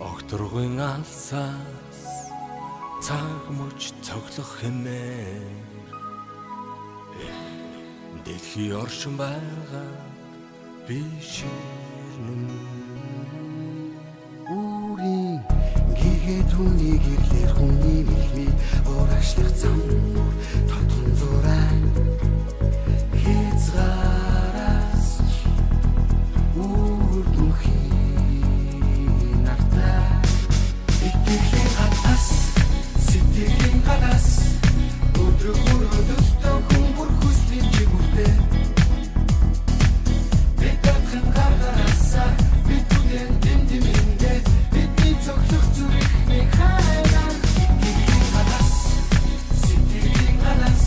Огторгын алсаас цаг мөч цоглох хэмээр дэлхий оршин байгаа би ширнэ. Үрийн гигээ түүний гэрлэр хүний мэлми уураашлах зам татун зураа хязгаараас үрдүнхий нартай итгэлийн хатас сэтгэлийн галас өдрөг өрөөдөлтөө хүмүүр хүслийн чигүртэй бидэтхэн гаргараасаа бидүдэн дэмдэмэндээ бидний цоглох зүрхний хайраар итгэлийн галас сэтгэлийн галас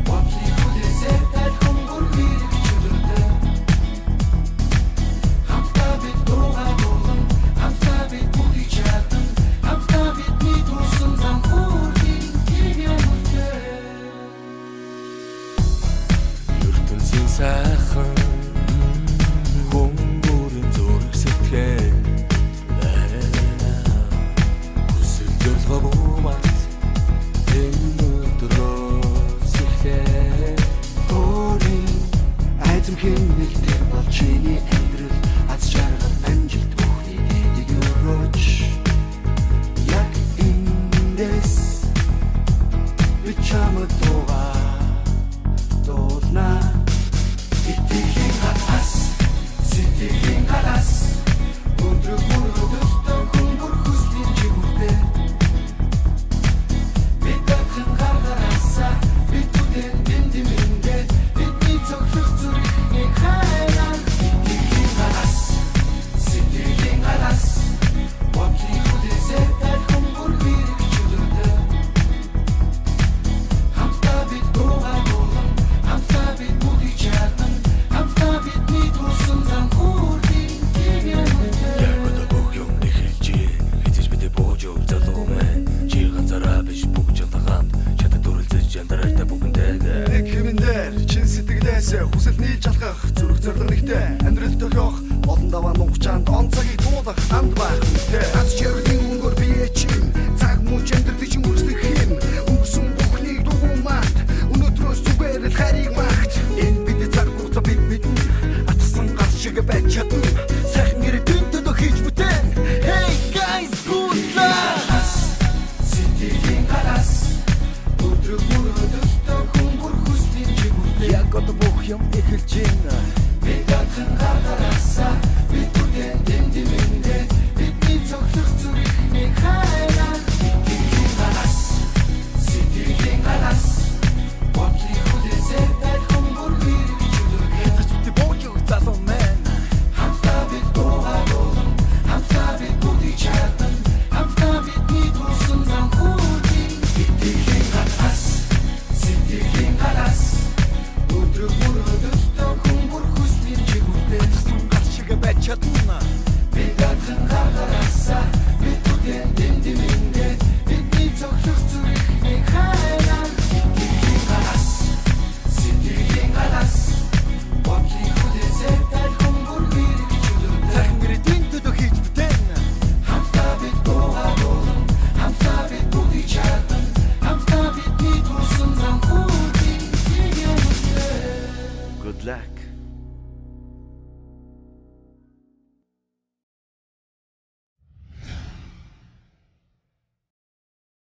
бодлын хүлээсээр тал хүмүүр хэрэг чөлөөтэй хамтдаа бид дуугаа дуулан хамтдаа бид бүгдийг чадан хамтдаа бидний дуусан зам хүрхийн гинэмтэй ертөнцийн сайхан хүмүүрийн зүрх сэтгэл хүсэл зорилгоо бумарт энэ өдрөөс эхлээ. Өөрийн айдам хэмнэлтэр бол чиний амьдрал аз жаргал амжилт бүхний дээг өрөөж яг эндээс би чамд дуулна итгэлийн хатас сэтгэлийн галас өдрөг мөрөдөлтөө хүмүүр хүслийн чигүртэй бидэтхэн гаргараасаа бидүдэн дэмдэмэндээ бидний цоглох зүрхний хайраар итгэлийн галас сэтгэлийн галас бодлын хүлээсээр тал хүмүүр хэрэг чөлөөтэй хамтдаа бид дуугаа дуулан хамтдаа бид бүгдийг чадан хамтдаа бидний дуусан зам хүрхийн гинэмтэй Яргод бүх юм нэхэлж хизэж мэдээ бууж залуу мэн чи ганцаараа биш бүх жантагаанд чад дүрлзэж яндартай бүгэнтэйгээ Нэг хэмнээр чин сэтгэлээс хүсэлний жалгах зүрх зориг нэгтэй амьдрал тохиох олон даваа нугчаанд он цагийг дуулах анд байх